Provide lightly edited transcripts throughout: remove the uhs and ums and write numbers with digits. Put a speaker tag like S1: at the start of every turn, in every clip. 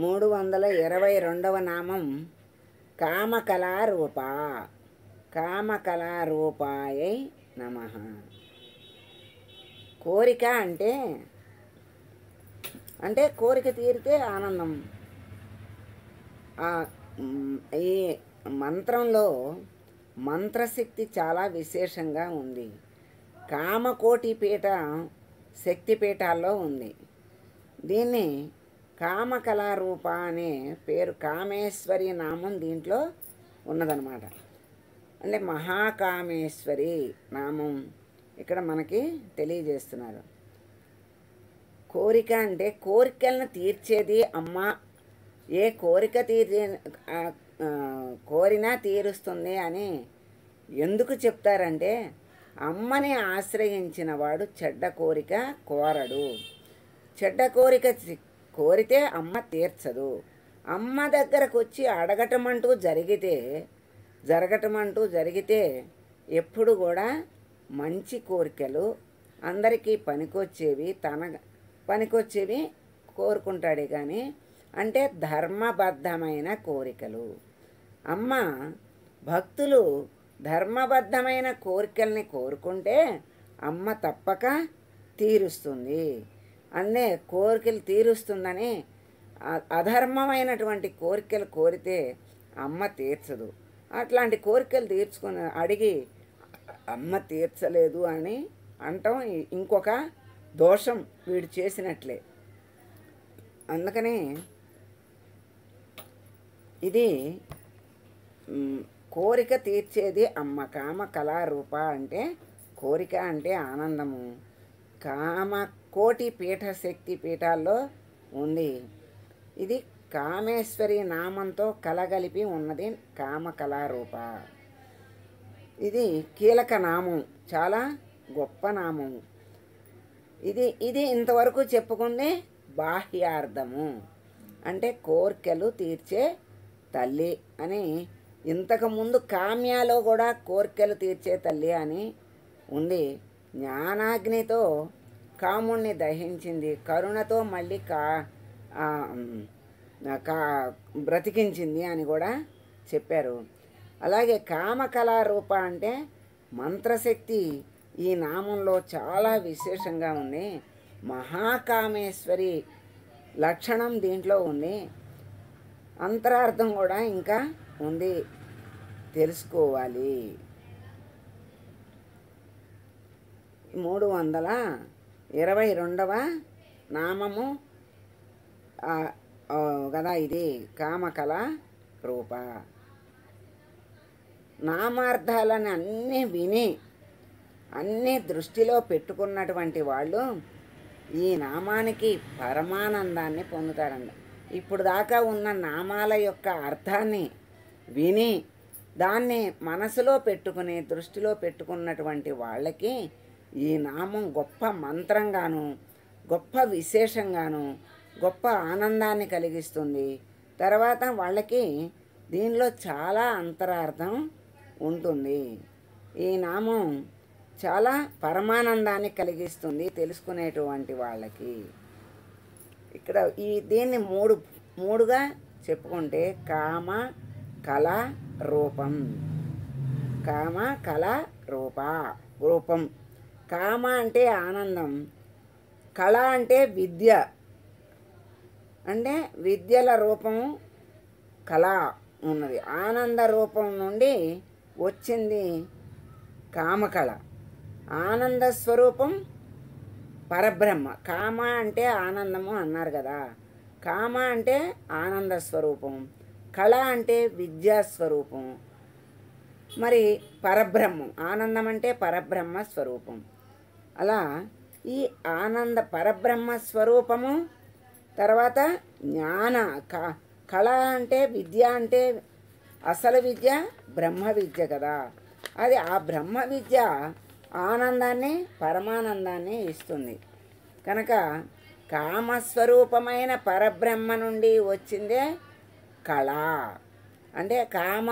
S1: 322వ నామం కామకళారూప. కామకళారూపాయై నమః. కోరిక అంటే కోరిక తీరితే ఆనందం. ఈ మంత్రంలో మంత్రశక్తి చాలా విశేషంగా ఉంది. కామకోటి పీఠ శక్తిపీఠాల్లో ఉంది. దీన్ని కామకళారూప అనే పేరు, కామేశ్వరి నామం దీంట్లో ఉన్నదన్నమాట. అంటే మహాకామేశ్వరి నామం ఇక్కడ మనకి తెలియజేస్తున్నారు. కోరిక అంటే కోరికలను తీర్చేది అమ్మ. ఏ కోరిక కోరినా తీరుస్తుంది అని ఎందుకు చెప్తారంటే, అమ్మని ఆశ్రయించిన వాడు చెడ్డ కోరిక కోరడు. చెడ్డ కోరిక కోరితే అమ్మ తీర్చదు. అమ్మ దగ్గరకు వచ్చి అడగటమంటూ జరిగితే ఎప్పుడు కూడా మంచి కోరికలు, అందరికీ పనికొచ్చేవి కోరుకుంటాడే కానీ, అంటే ధర్మబద్ధమైన కోరికలు. అమ్మ భక్తులు ధర్మబద్ధమైన కోరికల్ని కోరుకుంటే అమ్మ తప్పక తీరుస్తుంది. అన్నే కోరికలు తీరుస్తుందని అధర్మమైనటువంటి కోరికలు కోరితే అమ్మ తీర్చదు. అట్లాంటి కోరికలు అడిగి అమ్మ తీర్చలేదు అని అంటాం ఇంకొక దోషం వీడు చేసినట్లే. అందుకని ఇది కోరిక తీర్చేది అమ్మ. కామకళారూప అంటే కోరిక అంటే ఆనందము. కోటి పీఠ శక్తి పీఠాల్లో ఉంది. ఇది కామేశ్వరి నామంతో కలగలిపి ఉన్నది కామకళారూప. ఇది కీలక నామం, చాలా గొప్ప నామం. ఇది ఇంతవరకు చెప్పుకుంది బాహ్యార్థము, అంటే కోరికలు తీర్చే తల్లి అని. ఇంతకుముందు కామ్యాలో కూడా కోరికలు తీర్చే తల్లి అని ఉంది. జ్ఞానాగ్నితో కాముణ్ణి దహించింది, కరుణతో మళ్ళీ బ్రతికించింది అని కూడా చెప్పారు. అలాగే కామకళారూప అంటే మంత్రశక్తి ఈ నామంలో చాలా విశేషంగా ఉంది. మహాకామేశ్వరి లక్షణం దీంట్లో ఉంది. అంతరార్థం కూడా ఇంకా ఉంది, తెలుసుకోవాలి. 322వ నామము కదా ఇది కామకళారూప. నామార్థాలను అన్నీ దృష్టిలో పెట్టుకున్నటువంటి వాళ్ళు ఈ నామానికి పరమానందాన్ని పొందుతారండి. ఇప్పుడు దాకా ఉన్న నామాల యొక్క అర్థాన్ని విని దాన్ని మనసులో పెట్టుకుని దృష్టిలో పెట్టుకున్నటువంటి వాళ్ళకి ఈ నామం గొప్ప మంత్రంగాను, గొప్ప విశేషంగాను, గొప్ప ఆనందాన్ని కలిగిస్తుంది. తర్వాత వాళ్ళకి దీనిలో చాలా అంతరార్థం ఉంటుంది. ఈ నామం చాలా పరమానందాన్ని కలిగిస్తుంది తెలుసుకునేటువంటి వాళ్ళకి. ఇక్కడ దీన్ని మూడుగా చెప్పుకుంటే కామ కళ రూపం. కామ కళ రూపం. కామ అంటే ఆనందం, కళ అంటే విద్య, అంటే విద్యల రూపము కళ ఉన్నది. ఆనంద రూపం నుండి వచ్చింది కామకళ. ఆనంద స్వరూపం పరబ్రహ్మ. కామ అంటే ఆనందము అన్నారు కదా, కామ అంటే ఆనంద స్వరూపం, కళ అంటే విద్యాస్వరూపం, మరి పరబ్రహ్మం ఆనందం అంటే పరబ్రహ్మ స్వరూపం. అలా ఈ ఆనంద పరబ్రహ్మ స్వరూపము, తర్వాత జ్ఞాన కళ అంటే విద్య, అంటే అసలు విద్య బ్రహ్మ విద్య కదా. అది ఆ బ్రహ్మ విద్య ఆనందాన్ని పరమానందాన్ని ఇస్తుంది. కనుక కామస్వరూపమైన పరబ్రహ్మ నుండి వచ్చిందే కళ. అంటే కామ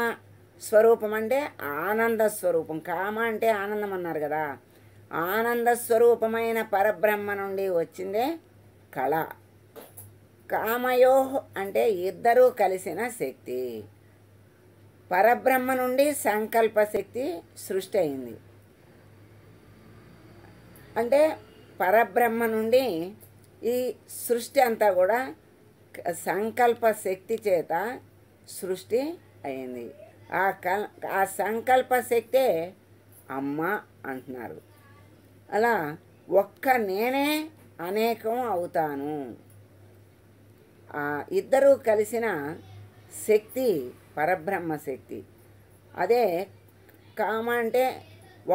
S1: స్వరూపం అంటే ఆనంద స్వరూపం. కామ అంటే ఆనందం అన్నారు కదా, ఆనంద స్వరూపమైన పరబ్రహ్మ నుండి వచ్చిందే కళ. కామయో అంటే ఇద్దరూ కలిసిన శక్తి. పరబ్రహ్మ నుండి సంకల్ప శక్తి సృష్టి అయింది. అంటే పరబ్రహ్మ నుండి ఈ సృష్టి అంతా కూడా సంకల్ప శక్తి చేత సృష్టి అయింది. ఆ సంకల్ప శక్తే అమ్మ అంటున్నారు. అలా ఒక్క నేనే అనేకం అవుతాను. ఇద్దరూ కలిసిన శక్తి పరబ్రహ్మ శక్తి. అదే కామ అంటే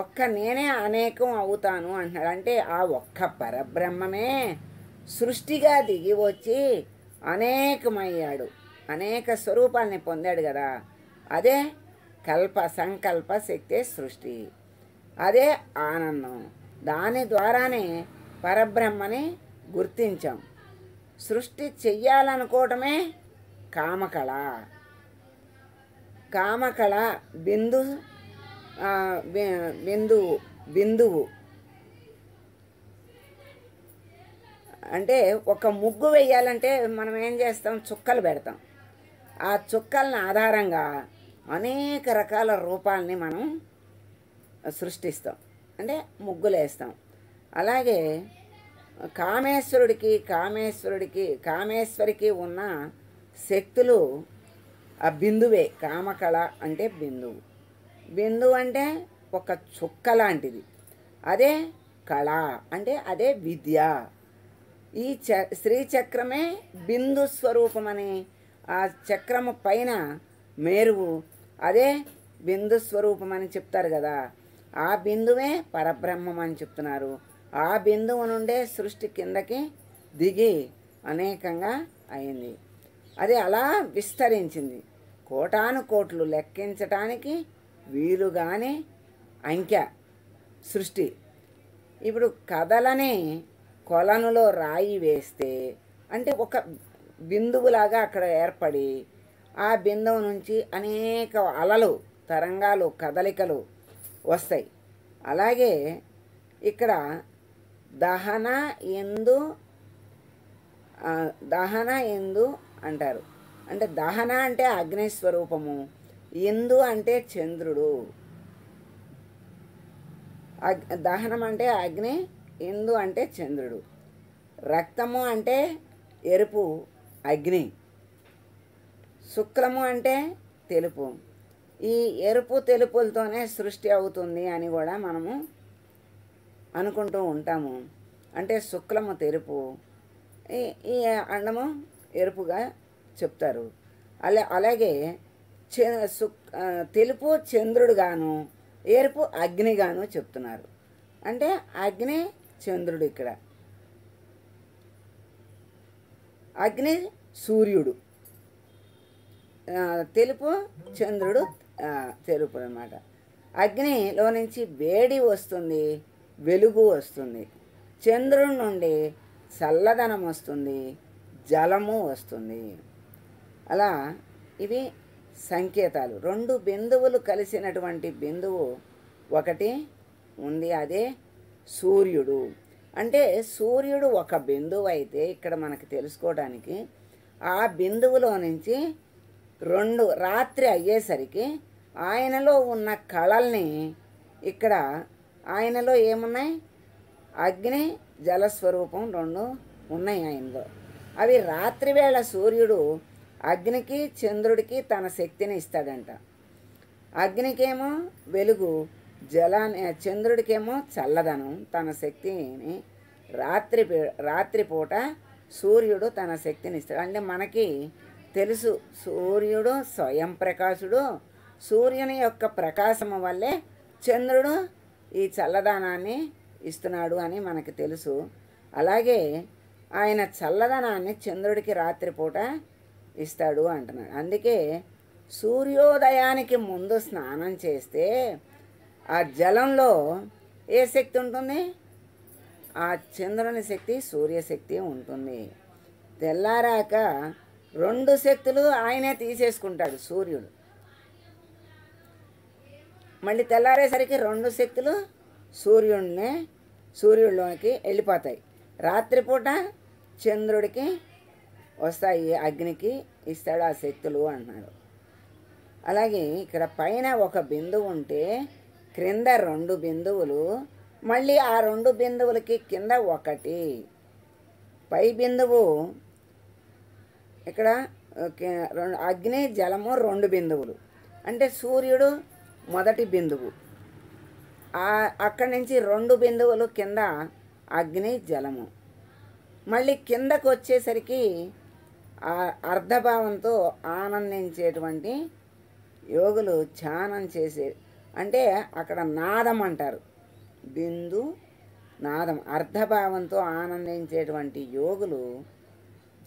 S1: ఒక్క నేనే అనేకం అవుతాను అంటున్నాడు. అంటే ఆ ఒక్క పరబ్రహ్మమే సృష్టిగా దిగి వచ్చి అనేకమయ్యాడు, అనేక స్వరూపాల్ని పొందాడు కదా. అదే సంకల్ప శక్తే సృష్టి, అదే ఆనందం. దాని ద్వారానే పరబ్రహ్మని గుర్తించాం. సృష్టి చెయ్యాలనుకోవటమే కామకళ. కామకళ బిందువు అంటే ఒక ముగ్గు వేయాలంటే మనం ఏం చేస్తాం, చుక్కలు పెడతాం. ఆ చుక్కల్ని ఆధారంగా అనేక రకాల రూపాలని మనం సృష్టిస్తాం, అంటే ముగ్గులు వేస్తాం. అలాగే కామేశ్వరికి ఉన్న శక్తులు ఆ బిందువే. కామకళ అంటే బిందువు. బిందువు అంటే ఒక చుక్క లాంటిది. అదే కళ అంటే అదే విద్య. ఈ శ్రీచక్రమే బిందు స్వరూపమని, ఆ చక్రము పైన మేరువు అదే బిందు స్వరూపమని చెప్తారు కదా. ఆ బిందువే పరబ్రహ్మం అని చెప్తున్నారు. ఆ బిందువు నుండే సృష్టి కిందకి దిగి అనేకంగా అయింది. అది అలా విస్తరించింది. కోటాను కోట్లు లెక్కించటానికి వీలుగానే అంకె సృష్టి. ఇప్పుడు కథలని కొలనులో రాయి వేస్తే అంటే ఒక బిందువులాగా అక్కడ ఏర్పడి ఆ బిందువు నుంచి అనేక అలలు, తరంగాలు, కదలికలు వస్తాయి. అలాగే ఇక్కడ దహన ఎందు అంటారు. అంటే దహన అంటే అగ్నిస్వరూపము, ఎందు అంటే చంద్రుడు. దహనం అంటే అగ్ని, ఎందు అంటే చంద్రుడు. రక్తము అంటే ఎరుపు, అగ్ని. శుక్లము అంటే తెలుపు. ఈ ఎరుపు తెలుపులతోనే సృష్టి అవుతుంది అని కూడా మనము అనుకుంటూ ఉంటాము. అంటే శుక్లము తెలుపు, ఈ అండము ఎరుపుగా చెప్తారు. అలాగే తెలుపు చంద్రుడుగాను, ఎరుపు అగ్నిగాను చెప్తున్నారు. అంటే అగ్ని చంద్రుడు, ఇక్కడ అగ్ని సూర్యుడు, తెలుపు చంద్రుడు తెలుపు అన్నమాట. అగ్నిలో నుంచి వేడి వస్తుంది, వెలుగు వస్తుంది. చంద్రుడి నుండి చల్లదనం వస్తుంది, జలము వస్తుంది. అలా ఇవి సంకేతాలు. రెండు బిందువులు కలిసినటువంటి బిందువు ఒకటి ఉంది, అదే సూర్యుడు. అంటే సూర్యుడు ఒక బిందువు అయితే ఇక్కడ మనకి తెలుసుకోవడానికి ఆ బిందువులో నుంచి రాత్రి అయ్యేసరికి ఆయనలో ఉన్న కళల్ని, ఇక్కడ ఆయనలో ఏమున్నాయి, అగ్ని జలస్వరూపం రెండు ఉన్నాయి ఆయనలో. అవి రాత్రివేళ సూర్యుడు అగ్నికి చంద్రుడికి తన శక్తిని ఇస్తాడంట. అగ్నికేమో వెలుగు, చంద్రుడికేమో చల్లదనం, తన శక్తిని రాత్రిపూట సూర్యుడు తన శక్తిని ఇస్తాడు. అంటే మనకి తెలుసు సూర్యుడు స్వయం ప్రకాశుడు. సూర్యుని యొక్క ప్రకాశము వల్లే చంద్రుడు ఈ చల్లదనాన్ని ఇస్తున్నాడు అని మనకి తెలుసు. అలాగే ఆయన చల్లదనాన్ని చంద్రుడికి రాత్రిపూట ఇస్తాడు అంటున్నాడు. అందుకే సూర్యోదయానికి ముందు స్నానం చేస్తే ఆ జలంలో ఏ శక్తి ఉంటుంది, ఆ చంద్రుని శక్తి, సూర్యశక్తి ఉంటుంది. తెల్లారాక రెండు శక్తులు ఆయనే తీసేసుకుంటాడు సూర్యుడు. మళ్ళీ తెల్లారేసరికి రెండు శక్తులు సూర్యుడిలోకి వెళ్ళిపోతాయి. రాత్రిపూట చంద్రుడికి వస్తాయి, అగ్నికి ఇస్తాడు ఆ శక్తులు అంటున్నాడు. అలాగే ఇక్కడ పైన ఒక బిందువు ఉంటే క్రింద 2 బిందువులు, మళ్ళీ ఆ 2 బిందువులకి కింద ఒకటి. పై బిందువు ఇక్కడ అగ్ని జలము 2 బిందువులు, అంటే సూర్యుడు మొదటి బిందువు. అక్కడి నుంచి 2 బిందువులు కింద అగ్ని జలము. మళ్ళీ కిందకు వచ్చేసరికి అర్ధభావంతో ఆనందించేటువంటి యోగులు ధ్యానం చేసే, అంటే అక్కడ నాదం అంటారు, బిందు నాదం. అర్ధభావంతో ఆనందించేటువంటి యోగులు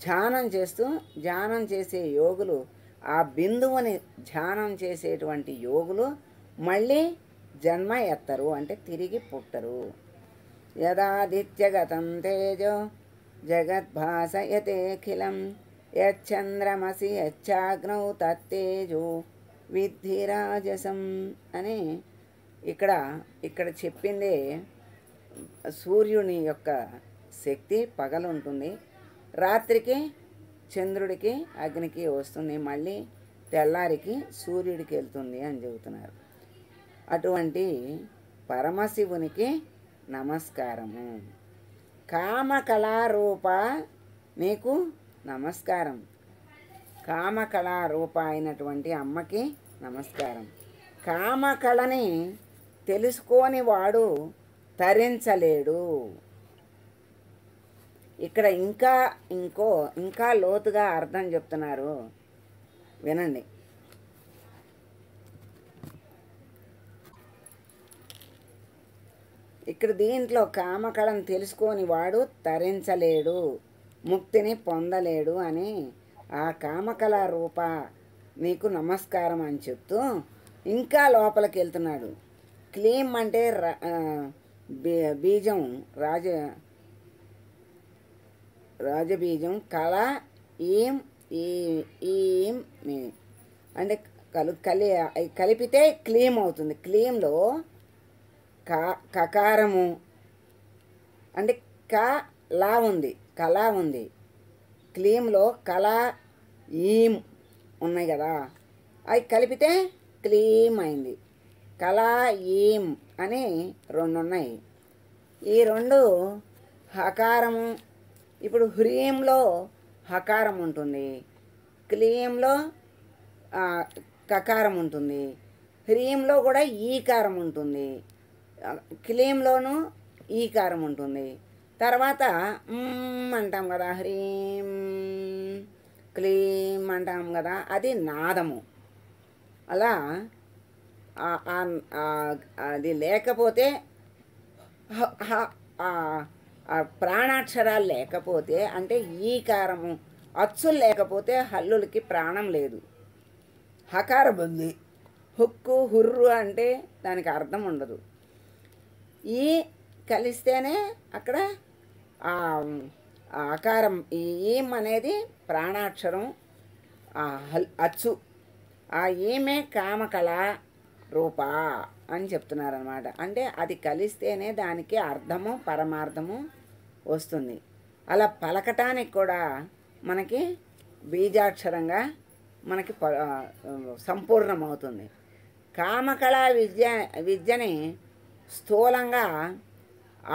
S1: ధ్యానం చేసే యోగులు, ఆ బిందువుని ధ్యానం చేసేటువంటి యోగులు మళ్ళీ జన్మ ఎత్తరు, అంటే తిరిగి పుట్టరు. యదాదిత్యగతం తేజో జగద్భాసయతేఖిలం యచ్చంద్రమసి యచ్చాగ్నౌ తత్తేజో విద్ధి రాజసం అని ఇక్కడ చెప్పిందే. సూర్యుని యొక్క శక్తి పగలుంటుంది, రాత్రికి చంద్రుడికి అగ్నికి వస్తుంది, మళ్ళీ తెల్లారికి సూర్యుడికి వెళ్తుంది అని చెబుతున్నారు. అటువంటి పరమశివునికి నమస్కారము. కామకళారూప నీకు నమస్కారం. కామకళారూప అయినటువంటి అమ్మకి నమస్కారం. కామకళని తెలుసుకోని వాడు తరించలేడు. ఇక్కడ ఇంకా లోతుగా అర్థం చెప్తున్నారు, వినండి. ఇక్కడ దీంట్లో కామకళను తెలుసుకొని వాడు తరించలేడు, ముక్తిని పొందలేడు అని ఆ కామకళ రూప నీకు నమస్కారం అని చెప్తూ ఇంకా లోపలికి వెళ్తున్నాడు. క్లీం అంటే బీజం, రాజబీజం. కళ ఈం ఈం అంటే కలిపితే క్లీం అవుతుంది. క్లీంలో కకారము అంటే లా ఉంది, కళ ఉంది. క్లీంలో కళ ఈం ఉన్నాయి కదా, అవి కలిపితే క్లీం అయింది. కళ ఈం అని 2 ఉన్నాయి. ఈ 2 హకారము. ఇప్పుడు హ్రీంలో హకారం ఉంటుంది, క్లీంలో కకారం ఉంటుంది, హ్రీంలో కూడా ఈకారం ఉంటుంది, క్లీంలోనూ ఈకారం ఉంటుంది. తర్వాత అంటాం కదా, హ్రీం క్లీం అంటాం కదా, అది నాదము. అలా అది లేకపోతే ప్రాణాక్షరాలు లేకపోతే, అంటే ఈకారము అచ్చులు లేకపోతే హల్లులకి ప్రాణం లేదు. హకారం ఉంది, హుక్కు హుర్రు అంటే దానికి అర్థం ఉండదు. ఈ కలిస్తేనే అక్కడ ఆకారం. ఈ ఈం అనేది ప్రాణాక్షరం, అచ్చు. ఆ ఈమే కామకళ రూప అని చెప్తున్నారనమాట. అంటే అది కలిస్తేనే దానికి అర్థము పరమార్థము వస్తుంది. అలా పలకటానికి కూడా మనకి బీజాక్షరంగా మనకి సంపూర్ణమవుతుంది. కామకళ విద్యని స్థూలంగా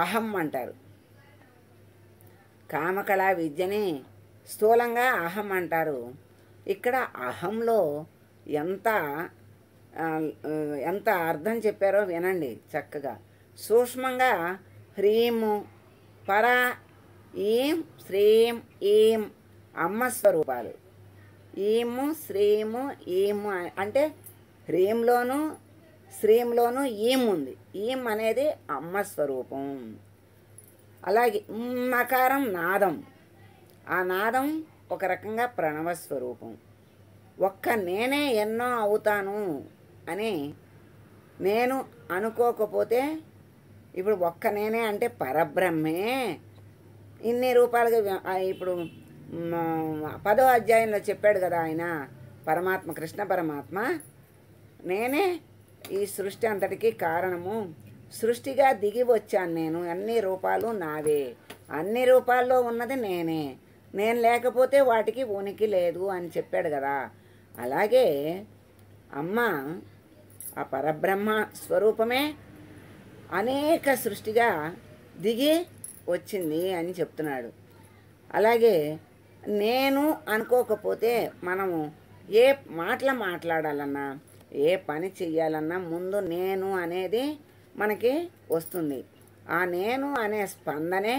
S1: అహం అంటారు. కామకళ విద్యని స్థూలంగా అహం అంటారు. ఇక్కడ అహంలో ఎంత అర్థం చెప్పారో వినండి చక్కగా. సూక్ష్మంగా హ్రీము పర ఈం శ్రీం ఈం అమ్మ స్వరూపాలు. ఈము శ్రీము ఈము అంటే హ్రీంలోను శ్రీంలోను ఈం ఉంది. ఈం అనేది అమ్మ స్వరూపం. అలాగే నకారం నాదం. ఆ నాదం ఒక రకంగా ప్రణవ స్వరూపం. ఒక్క నేనే ఎన్నో అవుతాను అని నేను అనుకోకపోతే, ఇప్పుడు ఒక్క నేనే అంటే పరబ్రహ్మే ఇన్ని రూపాలుగా. ఇప్పుడు 10వ అధ్యాయంలో చెప్పాడు కదా ఆయన, పరమాత్మ కృష్ణ పరమాత్మ, నేనే ఈ సృష్టి అంతటికీ కారణము, సృష్టిగా దిగి వచ్చాను నేను, అన్ని రూపాలు నావే, అన్ని రూపాల్లో ఉన్నది నేనే, నేను లేకపోతే వాటికి ఉనికి లేదు అని చెప్పాడు కదా. అలాగే అమ్మ ఆ పరబ్రహ్మ స్వరూపమే అనేక సృష్టిగా దిగి వచ్చింది అని చెప్తున్నాడు. అలాగే నేను అనుకోకపోతే మనము ఏ మాటలు మాట్లాడాలన్నా ఏ పని చెయ్యాలన్నా ముందు నేను అనేది మనకి వస్తుంది. ఆ నేను అనే స్పందనే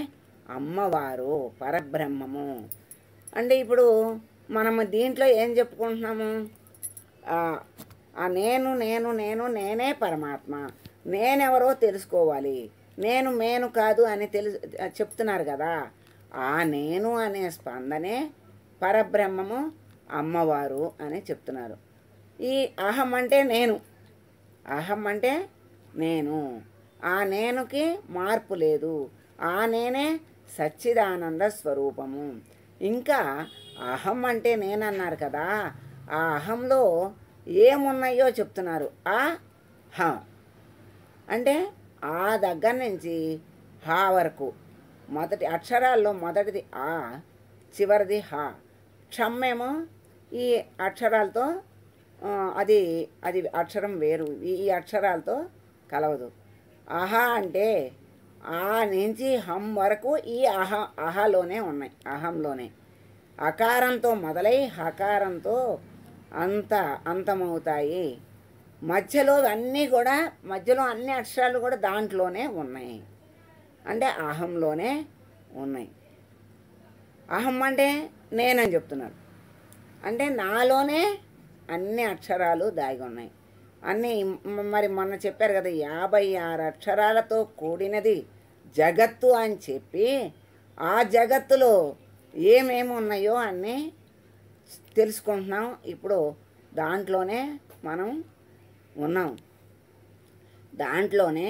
S1: అమ్మవారు పరబ్రహ్మము. అంటే ఇప్పుడు మనము దీంట్లో ఏం చెప్పుకుంటున్నాము? ఆ నేను నేను నేను నేనే పరమాత్మ, నేనెవరో తెలుసుకోవాలి, నేను కాదు అని చెప్తున్నారు కదా. ఆ నేను అనే స్పందనే పరబ్రహ్మము అమ్మవారు అని చెప్తున్నారు. ఈ అహం అంటే నేను, అహం అంటే నేను, ఆ నేనుకి మార్పు లేదు, ఆ నేనే సచ్చిదానంద స్వరూపము. ఇంకా అహం అంటే నేనన్నారు కదా, ఆ అహంలో ఏమున్నాయో చెప్తున్నారు. ఆ హ అంటే ఆ దగ్గర నుంచి హా వరకు మొదటి అక్షరాల్లో మొదటిది ఆ, చివరిది హ. క్షమ్మేమో ఈ అక్షరాలతో అది అది అక్షరం వేరు, ఈ అక్షరాలతో కలవదు. అహా అంటే ఆ నుంచి హం వరకు ఈ అహలోనే ఉన్నాయి, అహంలోనే. అకారంతో మొదలై హకారంతో అంతమవుతాయి. మధ్యలో అన్నీ కూడా, మధ్యలో అన్ని అక్షరాలు కూడా దాంట్లోనే ఉన్నాయి, అంటే అహంలోనే ఉన్నాయి. అహం అంటే నేనని చెప్తున్నారు. అంటే నాలోనే అన్ని అక్షరాలు దాగి ఉన్నాయి. అన్నీ మరి మొన్న చెప్పారు కదా, 56 అక్షరాలతో కూడినది జగత్తు అని చెప్పి, ఆ జగత్తులో ఏమేమి ఉన్నాయో అన్నీ తెలుసుకుంటున్నాం. ఇప్పుడు దాంట్లోనే మనం ఉన్నాం. దాంట్లోనే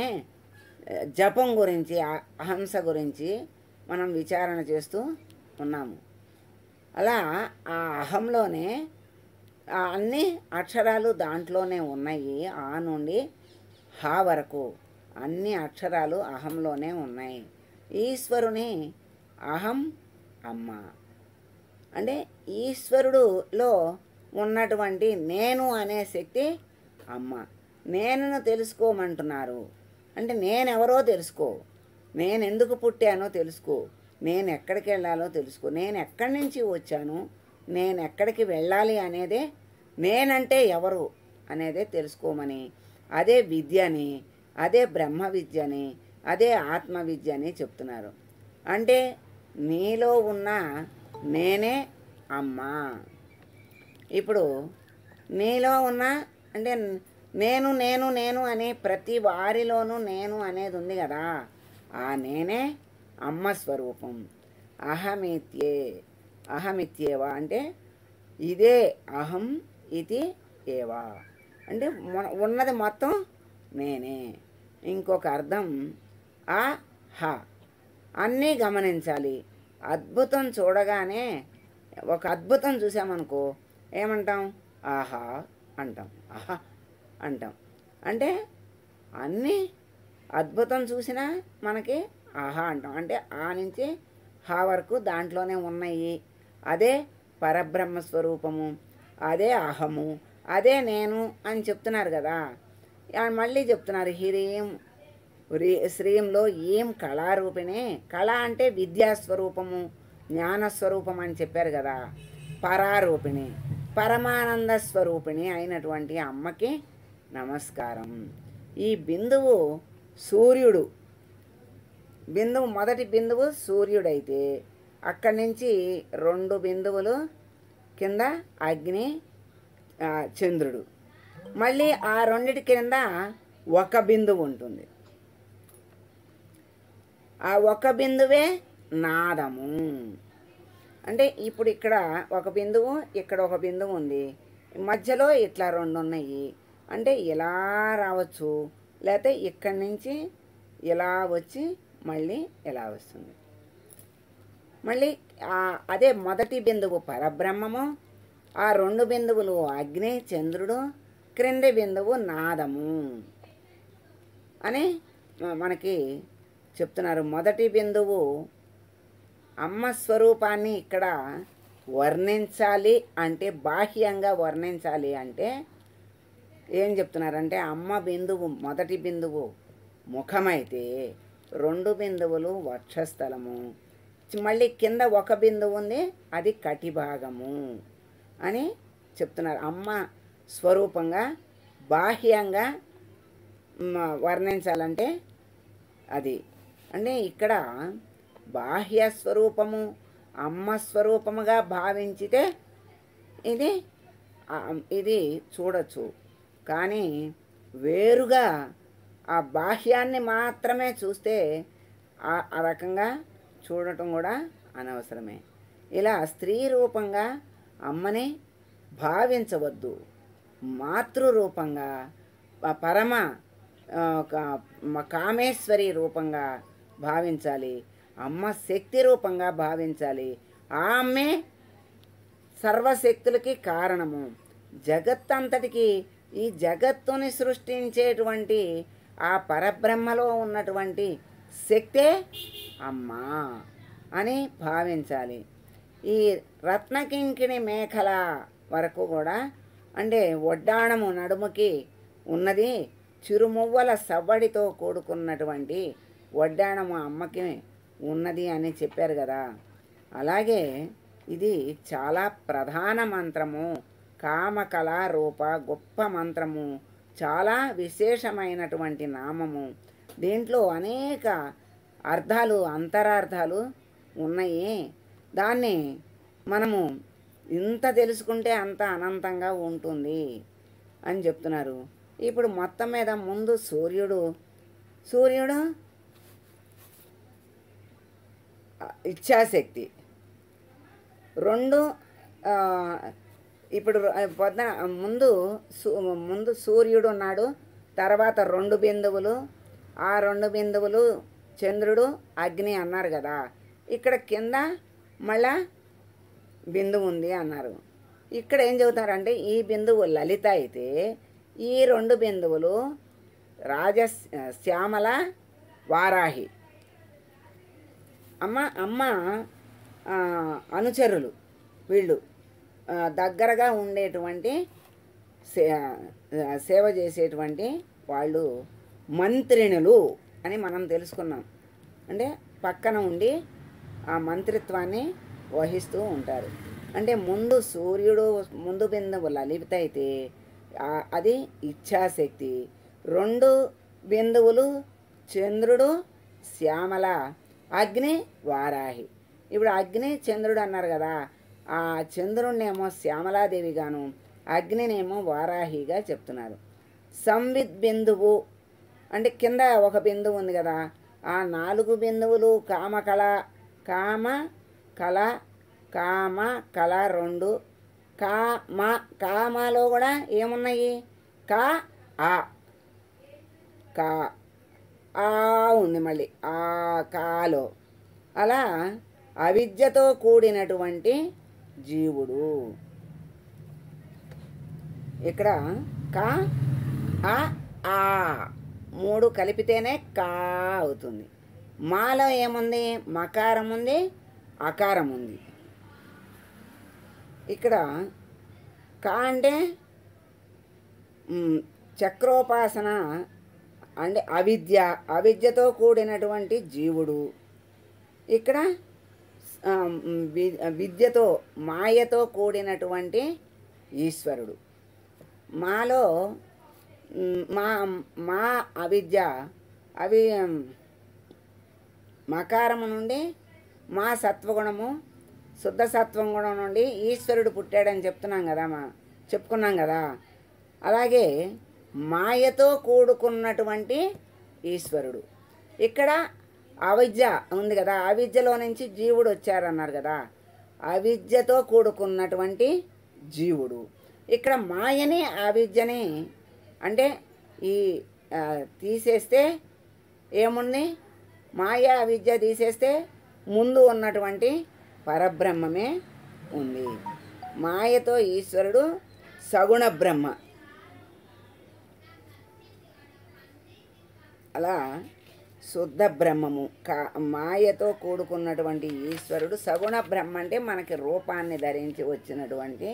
S1: జపం గురించి, అహంస గురించి మనం విచారణ చేస్తూ ఉన్నాము. అలా ఆ అహంలోనే అన్ని అక్షరాలు దాంట్లోనే ఉన్నాయి. ఆ నుండి హా వరకు అన్ని అక్షరాలు అహంలోనే ఉన్నాయి. ఈశ్వరుని అహం అమ్మ అంటే ఈశ్వరుడులో ఉన్నటువంటి నేను అనే శక్తి అమ్మ. నేనును తెలుసుకోమంటున్నారు. అంటే నేనెవరో తెలుసుకో, నేను ఎందుకు పుట్టానో తెలుసుకో, నేను ఎక్కడికి వెళ్ళాలో తెలుసుకో, నేను ఎక్కడి నుంచి వచ్చాను, నేను ఎక్కడికి వెళ్ళాలి అనేదే, నేనంటే ఎవరు అనేదే తెలుసుకోమని, అదే విద్యని, అదే బ్రహ్మ విద్యని, అదే ఆత్మ విద్యని చెప్తున్నారు. అంటే నీలో ఉన్న నేనే అమ్మ. ఇప్పుడు నీలో ఉన్న అంటే నేను నేను నేను అని ప్రతి వారిలోనూ నేను అనేది ఉంది కదా, ఆ నేనే అమ్మ స్వరూపం. అహమిత్యేవా అంటే ఇదే అహం ఇది ఏవా అంటే ఉన్నది మొత్తం నేనే. ఇంకొక అర్థం ఆ హ. అన్నీ గమనించాలి. అద్భుతం చూడగానే, ఒక అద్భుతం చూసామనుకో ఏమంటాం? ఆహా అంటాం, ఆహా అంటాం. అంటే అన్నీ అద్భుతం చూసినా మనకి ఆహా అంటాం. అంటే ఆ నుంచి హా వరకు దాంట్లోనే ఉన్నాయి. అదే పరబ్రహ్మ స్వరూపము, అదే అహము, అదే నేను అని చెప్తున్నారు కదా. మళ్ళీ చెప్తున్నారు హ్రీం శ్రీంలో ఏం కళారూపిణి. కళ అంటే విద్యాస్వరూపము, జ్ఞానస్వరూపం అని చెప్పారు కదా. పరారూపిణి, పరమానంద స్వరూపిణి అయినటువంటి అమ్మకి నమస్కారం. ఈ బిందువు సూర్యుడు, బిందువు మొదటి బిందువు సూర్యుడైతే అక్కడి నుంచి 2 బిందువులు కింద అగ్ని, చంద్రుడు, మళ్ళీ ఆ రెండిటి కింద ఒక బిందువు ఉంటుంది. ఆ ఒక బిందువే నాదము. అంటే ఇప్పుడు ఇక్కడ ఒక బిందువు, ఇక్కడ ఒక బిందువు ఉంది, మధ్యలో ఇట్లా 2 ఉన్నాయి. అంటే ఇలా రావచ్చు, లేకపోతే ఇక్కడి నుంచి ఇలా వచ్చి మళ్ళీ ఇలా వస్తుంది. మళ్ళీ అదే మొదటి బిందువు పరబ్రహ్మము, ఆ 2 బిందువులు అగ్ని చంద్రుడు, క్రింది బిందువు నాదము అని మనకి చెప్తున్నారు. మొదటి బిందువు అమ్మ స్వరూపాన్ని ఇక్కడ వర్ణించాలి అంటే, బాహ్యంగా వర్ణించాలి అంటే ఏం చెప్తున్నారంటే, అమ్మ బిందువు మొదటి బిందువు ముఖమైతే 2 బిందువులు వక్షస్థలము, మళ్ళీ కింద ఒక బిందువు ఉంది, అది కటిభాగము అని చెప్తున్నారు. అమ్మ స్వరూపంగా బాహ్యంగా వర్ణించాలంటే అది అంటే ఇక్కడ బాహ్య స్వరూపము అమ్మ స్వరూపముగా భావించితే ఇది ఇది చూడొచ్చు. కానీ వేరుగా ఆ బాహ్యాన్ని మాత్రమే చూస్తే ఆ రకంగా చూడటం కూడా అనవసరమే. ఇలా స్త్రీ రూపంగా అమ్మని భావించవద్దు. మాతృరూపంగా పరమ కామేశ్వరి రూపంగా భావించాలి. అమ్మ శక్తి రూపంగా భావించాలి. ఆమె సర్వశక్తులకి కారణము. జగత్తంతటికి ఈ జగత్తుని సృష్టించేటువంటి ఆ పరబ్రహ్మలో ఉన్నటువంటి శక్తే అమ్మ అని భావించాలి. ఈ రత్నకింకిణి మేఖల వరకు కూడా అంటే వడ్డాణము నడుముకి ఉన్నది చిరుమువ్వల సవ్వడితో కూడుకున్నటువంటి వడ్డాణము అమ్మకి ఉన్నది అని చెప్పారు కదా. అలాగే ఇది చాలా ప్రధాన మంత్రము, కామకళా రూప గొప్ప మంత్రము, చాలా విశేషమైనటువంటి నామము. దీంట్లో అనేక అర్థాలు అంతరార్థాలు ఉన్నాయి. దాన్ని మనము ఇంత తెలుసుకుంటే అంత అనంతంగా ఉంటుంది అని చెప్తున్నారు. ఇప్పుడు మొత్తం మీద ముందు సూర్యుడు ఇచ్ఛాశక్తి. రెండు ఇప్పుడు పొద్దున ముందు సూర్యుడు ఉన్నాడు, తర్వాత 2 బిందువులు, ఆ 2 బిందువులు చంద్రుడు అగ్ని అన్నారు కదా. ఇక్కడ కింద మళ్ళా బిందువు ఉంది అన్నారు. ఇక్కడ ఏం చెబుతారంటే ఈ బిందువు లలిత అయితే ఈ 2 బిందువులు శ్యామల వారాహి. అమ్మ అనుచరులు వీళ్ళు దగ్గరగా ఉండేటువంటి సేవ చేసేటువంటి వాళ్ళు మంత్రిణులు అని మనం తెలుసుకున్నాం. అంటే పక్కన ఉండి ఆ మంత్రిత్వాన్ని వహిస్తూ ఉంటారు. అంటే ముందు సూర్యుడు ముందు బిందువు లలిత అయితే అది ఇచ్ఛాశక్తి, 2 బిందువులు చంద్రుడు శ్యామల, అగ్ని వారాహి. ఇప్పుడు అగ్ని చంద్రుడు అన్నారు కదా, ఆ చంద్రుడినేమో శ్యామలాదేవిగాను అగ్నినేమో వారాహిగా చెప్తున్నారు. సంవిత్ బిందువు అంటే కింద ఒక బిందువు ఉంది కదా, ఆ 4 బిందువులు కామ కళ 2. కామలో కూడా ఏమున్నాయి? ఆ ఉంది మళ్ళీ ఆ కాలో. అలా అవిద్యతో కూడినటువంటి జీవుడు. ఇక్కడ ఆ 3 కలిపితేనే కా అవుతుంది. మాలో ఏముంది? మకారం ఉంది, అకారం ఉంది. ఇక్కడ కా అంటే చక్రోపాసన అంటే అవిద్యతో కూడినటువంటి జీవుడు. ఇక్కడ విద్యతో మాయతో కూడినటువంటి ఈశ్వరుడు. మాలో మా అవిద్య మకారము నుండి మా సత్వగుణము శుద్ధ సత్వం గుణం నుండి ఈశ్వరుడు పుట్టాడని చెప్పుకున్నాం కదా. అలాగే మాయతో కూడుకున్నటువంటి ఈశ్వరుడు. ఇక్కడ అవిద్య ఉంది కదా, అవిద్యలో నుంచి జీవుడు వచ్చారన్నారు కదా, అవిద్యతో కూడుకున్నటువంటి జీవుడు. ఇక్కడ మాయని అవిద్యని అంటే ఈ తీసేస్తే ఏముంది? మాయ అవిద్య తీసేస్తే ముందు ఉన్నటువంటి పరబ్రహ్మమే ఉంది. మాయతో ఈశ్వరుడు సగుణ బ్రహ్మ. అలా శుద్ధ బ్రహ్మము. మాయతో కూడుకున్నటువంటి ఈశ్వరుడు. సగుణ బ్రహ్మ అంటే మనకి రూపాన్ని ధరించి వచ్చినటువంటి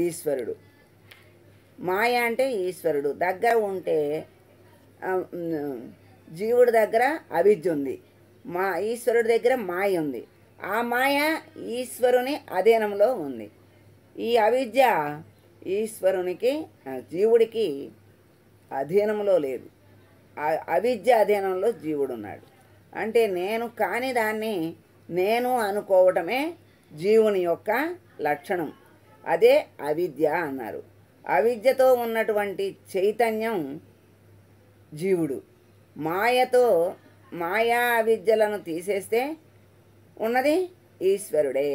S1: ఈశ్వరుడు. మాయ అంటే ఈశ్వరుడు. దగ్గర ఉంటే జీవుడి దగ్గర అవిద్య ఉంది, ఈశ్వరుడి దగ్గర మాయ ఉంది. ఆ మాయ ఈశ్వరుని అధీనంలో ఉంది. ఈ అవిద్య ఈశ్వరునికి జీవుడికి అధీనంలో లేదు. అవిద్య అధీనంలో జీవుడు ఉన్నాడు. అంటే నేను కాని దాన్ని నేను అనుకోవటమే జీవుని యొక్క లక్షణం. అదే అవిద్య అన్నారు. అవిద్యతో ఉన్నటువంటి చైతన్యం జీవుడు. మాయా అవిద్యలను తీసేస్తే ఉన్నది ఈశ్వరుడే.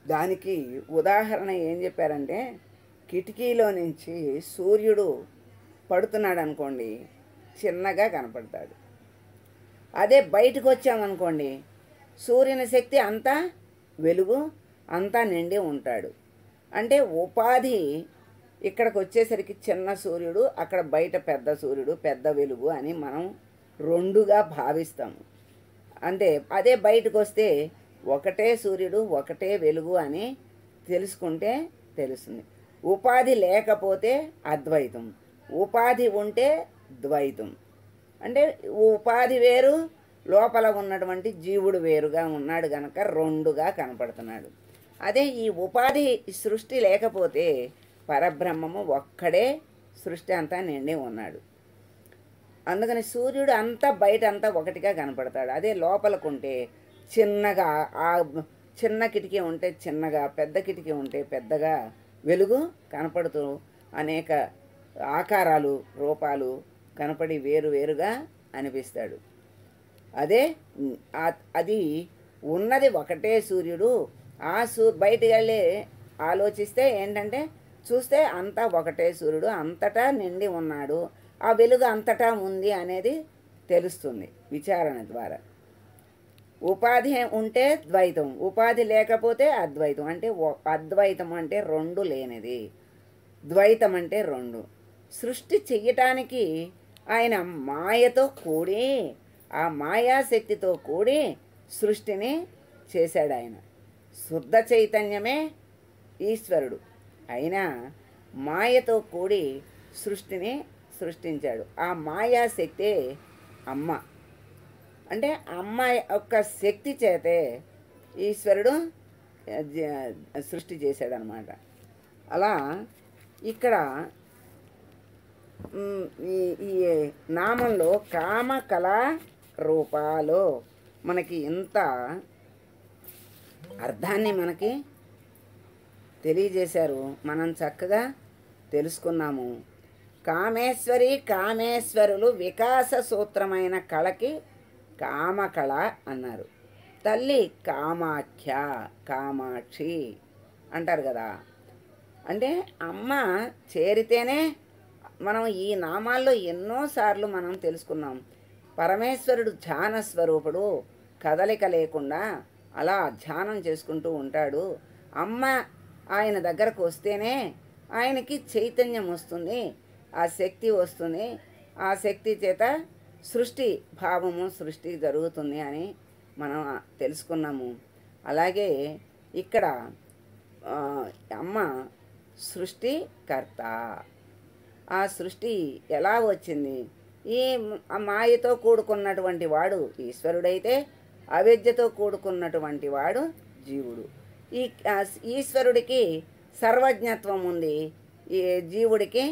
S1: దానికి ఉదాహరణ ఏం చెప్పారంటే, కిటికీలో నుంచి సూర్యుడు పడుతున్నాడు అనుకోండి, చిన్నగా కనపడతాడు. అదే బయటకు వచ్చామనుకోండి, సూర్యుని శక్తి అంతా వెలుగు అంతా నిండి ఉంటాడు. అంటే ఉపాధి ఇక్కడికి వచ్చేసరికి చిన్న సూర్యుడు, అక్కడ బయట పెద్ద సూర్యుడు, పెద్ద వెలుగు అని మనం రెండుగా భావిస్తాము. అంటే అదే బయటకు వస్తే ఒకటే సూర్యుడు ఒకటే వెలుగు అని తెలుసుకుంటే తెలుస్తుంది. ఉపాధి లేకపోతే అద్వైతం, ఉపాధి ఉంటే ద్వైతం. అంటే ఉపాధి వేరు, లోపల ఉన్నటువంటి జీవుడు వేరుగా ఉన్నాడు గనక రెండుగా కనపడుతున్నాడు. అదే ఈ ఉపాధి సృష్టి లేకపోతే పరబ్రహ్మము ఒక్కడే సృష్టి అంతా నిండి ఉన్నాడు. అందుకని సూర్యుడు అంతా బయట అంతా ఒకటిగా కనపడతాడు. అదే లోపలకుంటే చిన్నగా, ఆ చిన్న కిటికీ ఉంటే చిన్నగా, పెద్ద కిటికీ ఉంటే పెద్దగా వెలుగు కనపడుతూ అనేక ఆకారాలు రూపాలు కనపడి వేరుగా అనిపిస్తాడు. అదే అది ఉన్నది ఒకటే సూర్యుడు. బయటికి వెళ్ళి ఆలోచిస్తే ఏంటంటే, చూస్తే అంతా ఒకటే సూర్యుడు, అంతటా నిండి ఉన్నాడు, ఆ వెలుగు అంతటా ఉంది అనేది తెలుస్తుంది విచారణ ద్వారా. ఉపాధి ఉంటే ద్వైతం, ఉపాధి లేకపోతే అద్వైతం. అంటే అద్వైతం అంటే రెండు లేనిది, ద్వైతం అంటే రెండు. సృష్టి చెయ్యటానికి ఆయన మాయతో కూడి, ఆ మాయాశక్తితో కూడి సృష్టిని చేశాడు. ఆయన శుద్ధ చైతన్యమే ఈశ్వరుడు. అయినా మాయతో కూడి సృష్టిని సృష్టించాడు. ఆ మాయాశక్తే అమ్మ. అంటే అమ్మ యొక్క శక్తి చేతే ఈశ్వరుడు సృష్టి చేశాడనమాట. అలా ఇక్కడ ఈ నామంలో కామ కళా రూపాలు మనకి ఇంత అర్థాన్ని మనకి తెలియజేశారు. మనం చక్కగా తెలుసుకున్నాము. కామేశ్వరి కామేశ్వరులు వికాస సూత్రమైన కళకి కామకళ అన్నారు. తల్లి కామాఖ్య, కామాక్షి అంటారు కదా. అంటే అమ్మ చేరితేనే మనం ఈ నామాల్లో ఎన్నోసార్లు మనం తెలుసుకున్నాం. పరమేశ్వరుడు ధ్యాన స్వరూపుడు, కదలిక లేకుండా అలా ధ్యానం చేసుకుంటూ ఉంటాడు. అమ్మ ఆయన దగ్గరకు వస్తేనే ఆయనకి చైతన్యం వస్తుంది, ఆ శక్తి వస్తుంది. ఆ శక్తి చేత సృష్టి భావము సృష్టి జరుగుతుంది అని మనం తెలుసుకున్నాము. అలాగే ఇక్కడ అమ్మ సృష్టికర్త. ఆ సృష్టి ఎలా వచ్చింది? ఈ మాయతో కూడుకున్నటువంటి వాడు ఈశ్వరుడైతే, అవిద్యతో కూడుకున్నటువంటి వాడు జీవుడు. ఈ ఈశ్వరుడికి సర్వజ్ఞత్వం ఉంది, ఈ జీవుడికి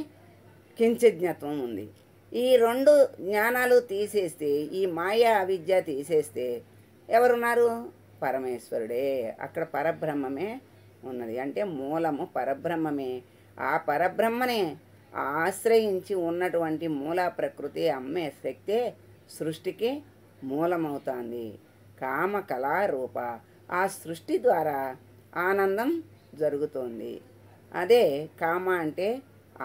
S1: కించిజ్ఞత్వం ఉంది. ఈ రెండు జ్ఞానాలు తీసేస్తే, ఈ మాయా అవిద్య తీసేస్తే ఎవరున్నారు? పరమేశ్వరుడే. అక్కడ పరబ్రహ్మమే ఉన్నది. అంటే మూలము పరబ్రహ్మమే. ఆ పరబ్రహ్మనే ఆశ్రయించి ఉన్నటువంటి మూల ప్రకృతి అమ్మే శక్తే సృష్టికి మూలమవుతుంది. కామ కళారూప. ఆ సృష్టి ద్వారా ఆనందం జరుగుతోంది. అదే కామ అంటే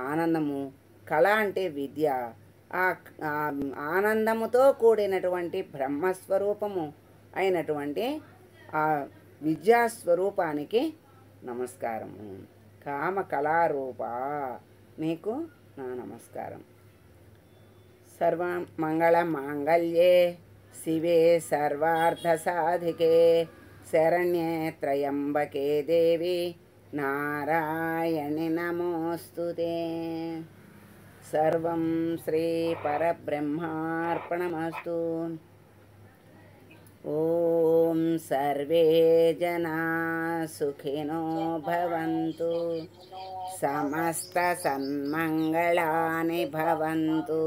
S1: ఆనందము, కళ అంటే విద్య. ఆ ఆనందముతో కూడినటువంటి బ్రహ్మస్వరూపము అయినటువంటి ఆ విద్యాస్వరూపానికి నమస్కారము. కామ కళారూప నీకు నా నమస్కారం. सर्वमङ्गलमाङ्गल्ये शिवे सर्वार्थसाधिके शरण्ये त्र्यम्बके देवी नारायणि नमोऽस्तु ते। सर्वं श्रीपरब्रह्मार्पणमस्तु। ॐ सर्वे जना सुखिनो भवन्तु, समस्तसन्मङ्गलानि भवन्तु।